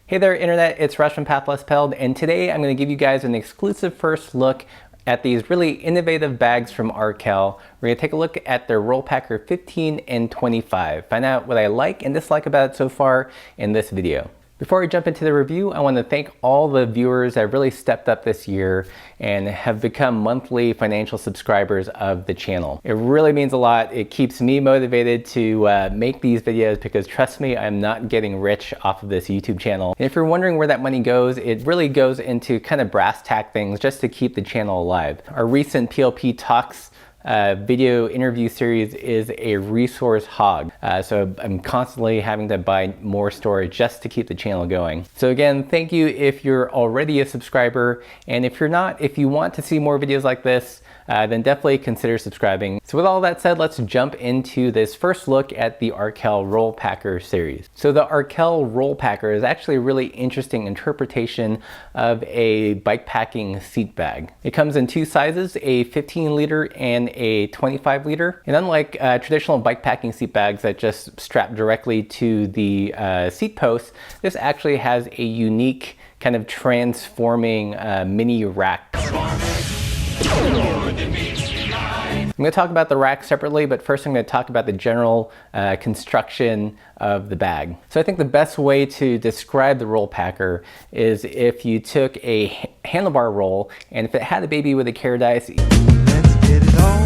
Hey there Internet, it's Rush from Path Less Pelled, and today I'm going to give you guys an exclusive first look at these really innovative bags from Arkel. We're going to take a look at their Rollerpacker 15 and 25. Find out what I like and dislike about it so far in this video. Before we jump into the review, I want to thank all the viewers that have really stepped up this year and have become monthly financial subscribers of the channel. It really means a lot. It keeps me motivated to make these videos because trust me, I'm not getting rich off of this YouTube channel. And if you're wondering where that money goes, it really goes into kind of brass tack things just to keep the channel alive. Our recent PLP Talks video interview series is a resource hog. So I'm constantly having to buy more storage just to keep the channel going. So again, thank you if you're already a subscriber. And if you're not, if you want to see more videos like this, then definitely consider subscribing. So with all that said, let's jump into this first look at the Arkel Rollerpacker series. So the Arkel Rollerpacker is actually a really interesting interpretation of a bike packing seat bag. It comes in two sizes, a 15 liter and a 25 liter. And unlike traditional bike packing seat bags that just strap directly to the seat post, this actually has a unique kind of transforming mini rack. I'm going to talk about the rack separately, but first I'm going to talk about the general construction of the bag. So I think the best way to describe the Rollerpacker is if you took a handlebar roll and if it had a baby with a care dice, let's get it on.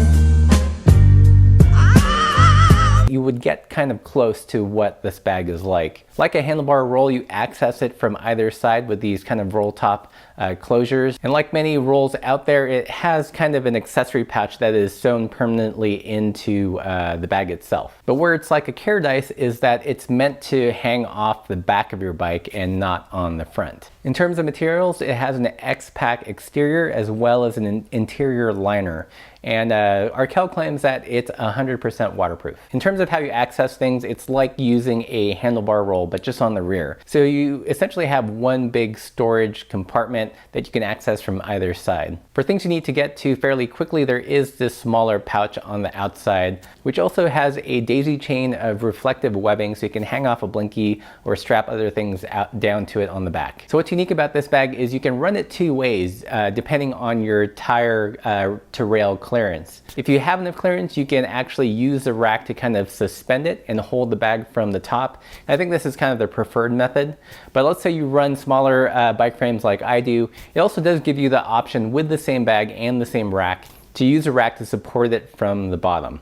You would get kind of close to what this bag is like. Like a handlebar roll, you access it from either side with these kind of roll top closures. And like many rolls out there, it has kind of an accessory pouch that is sewn permanently into the bag itself. But where it's like a care dice is that it's meant to hang off the back of your bike and not on the front. In terms of materials, it has an X-Pack exterior as well as an interior liner. And Arkel claims that it's 100% waterproof. In terms of how you access things, it's like using a handlebar roll, but just on the rear. So you essentially have one big storage compartment that you can access from either side. For things you need to get to fairly quickly, there is this smaller pouch on the outside, which also has a daisy chain of reflective webbing so you can hang off a blinky or strap other things down to it on the back. So what's unique about this bag is you can run it two ways, depending on your tire to rail clearance. If you have enough clearance, you can actually use the rack to kind of suspend it and hold the bag from the top. I think this is kind of the preferred method, but let's say you run smaller bike frames like I do. It also does give you the option with the same bag and the same rack to use a rack to support it from the bottom.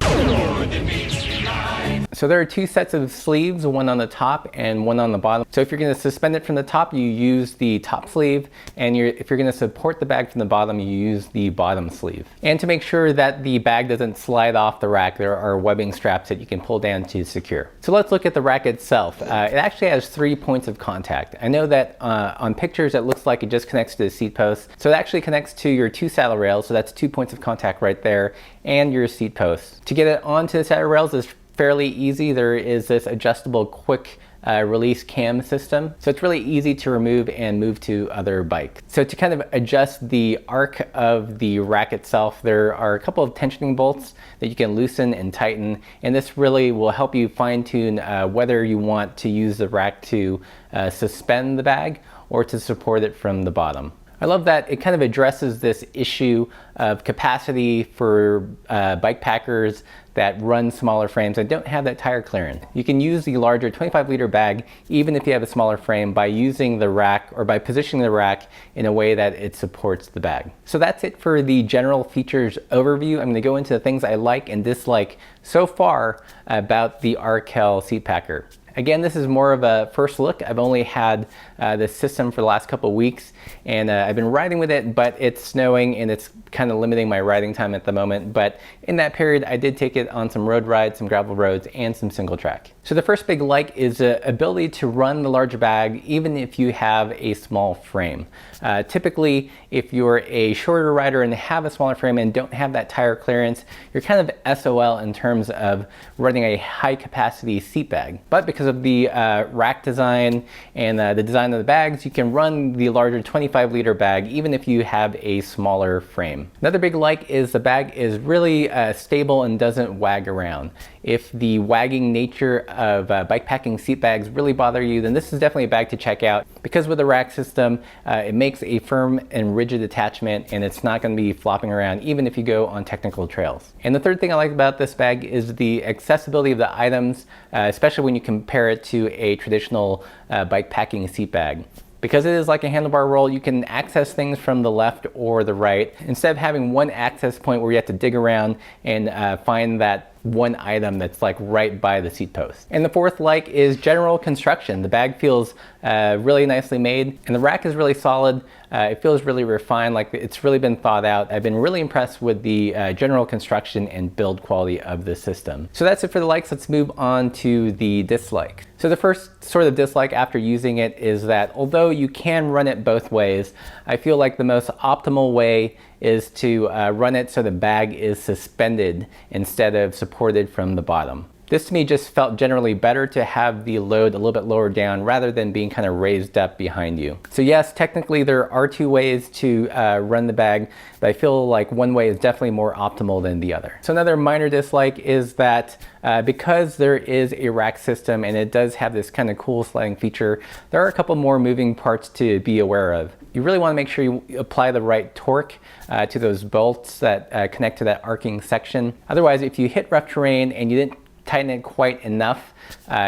So there are two sets of sleeves, one on the top and one on the bottom. So if you're going to suspend it from the top, you use the top sleeve, and if you're going to support the bag from the bottom, you use the bottom sleeve. And to make sure that the bag doesn't slide off the rack, there are webbing straps that you can pull down to secure. So let's look at the rack itself. It actually has 3 points of contact. I know that on pictures it looks like it just connects to the seat post. So it actually connects to your 2 saddle rails, so that's 2 points of contact right there, and your seat post. To get it onto the saddle rails is fairly easy. There is this adjustable quick release cam system. So it's really easy to remove and move to other bikes. So to kind of adjust the arc of the rack itself, there are a couple of tensioning bolts that you can loosen and tighten. And this really will help you fine tune whether you want to use the rack to suspend the bag or to support it from the bottom. I love that it kind of addresses this issue of capacity for bike packers that run smaller frames and don't have that tire clearance. You can use the larger 25 liter bag even if you have a smaller frame by using the rack or by positioning the rack in a way that it supports the bag. So that's it for the general features overview. I'm going to go into the things I like and dislike so far about the Arkel seat packer. Again, this is more of a first look. I've only had this system for the last couple of weeks, and I've been riding with it, but it's snowing and it's kind of limiting my riding time at the moment. But in that period, I did take it on some road rides, some gravel roads, and some single track. So the first big like is the ability to run the larger bag even if you have a small frame. Typically, if you're a shorter rider and have a smaller frame and don't have that tire clearance, you're kind of SOL in terms of running a high capacity seat bag. But because of the rack design and the design of the bags, you can run the larger 25-liter bag even if you have a smaller frame. Another big like is the bag is really stable and doesn't wag around. If the wagging nature of bike packing seat bags really bother you, then this is definitely a bag to check out, because with the rack system, it makes a firm and rigid attachment, and it's not going to be flopping around even if you go on technical trails. And the third thing I like about this bag is the accessibility of the items, especially when you compare it to a traditional bike packing seat bag. Because it is like a handlebar roll, you can access things from the left or the right, instead of having one access point where you have to dig around and find that one item that's like right by the seat post. And the fourth like is general construction. The bag feels really nicely made, and the rack is really solid. It feels really refined, like it's really been thought out. I've been really impressed with the general construction and build quality of the system. So that's it for the likes. Let's move on to the dislike. So the first sort of dislike after using it is that although you can run it both ways, I feel like the most optimal way is to run it so the bag is suspended instead of supported from the bottom. This to me just felt generally better, to have the load a little bit lower down rather than being kind of raised up behind you. So yes, technically there are two ways to run the bag, but I feel like one way is definitely more optimal than the other. So another minor dislike is that because there is a rack system and it does have this kind of cool sliding feature, there are a couple more moving parts to be aware of. You really want to make sure you apply the right torque to those bolts that connect to that arcing section. Otherwise, if you hit rough terrain and you didn't tighten it quite enough,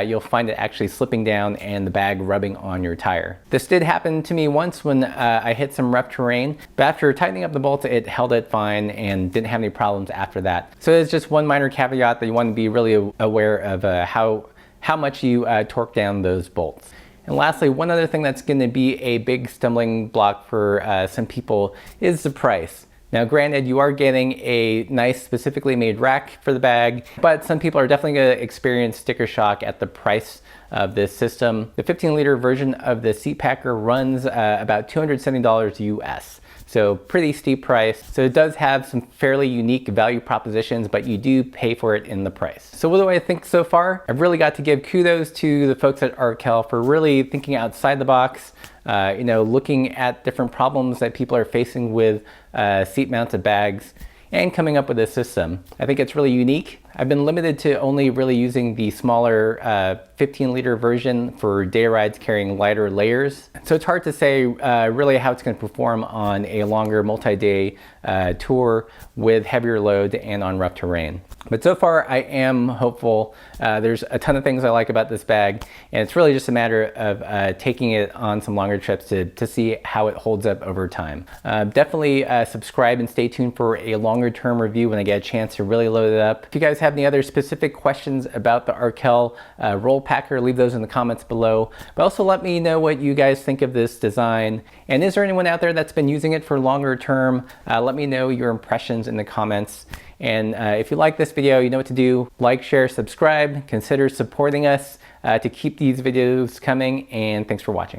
you'll find it actually slipping down and the bag rubbing on your tire. This did happen to me once when I hit some rough terrain, but after tightening up the bolts, it held it fine and didn't have any problems after that. So it's just one minor caveat that you want to be really aware of how much you torque down those bolts. And lastly, one other thing that's going to be a big stumbling block for some people is the price. Now granted, you are getting a nice specifically made rack for the bag, but some people are definitely going to experience sticker shock at the price of this system. The 15-liter version of the seat packer runs about $270 US. So pretty steep price. So it does have some fairly unique value propositions, but you do pay for it in the price. So what do I think so far? I've really got to give kudos to the folks at Arkel for really thinking outside the box, looking at different problems that people are facing with seat mounted bags and coming up with this system. I think it's really unique. I've been limited to only really using the smaller 15-liter version for day rides carrying lighter layers. So it's hard to say really how it's going to perform on a longer multi-day tour with heavier load and on rough terrain. But so far I am hopeful. There's a ton of things I like about this bag, and it's really just a matter of taking it on some longer trips to see how it holds up over time. Definitely subscribe and stay tuned for a longer term review when I get a chance to really load it up. If you guys have any other specific questions about the Arkel Rollerpacker, leave those in the comments below. But also let me know what you guys think of this design. And is there anyone out there that's been using it for longer term? Let me know your impressions in the comments. And if you like this video, you know what to do. Like, share, subscribe. Consider supporting us to keep these videos coming. And thanks for watching.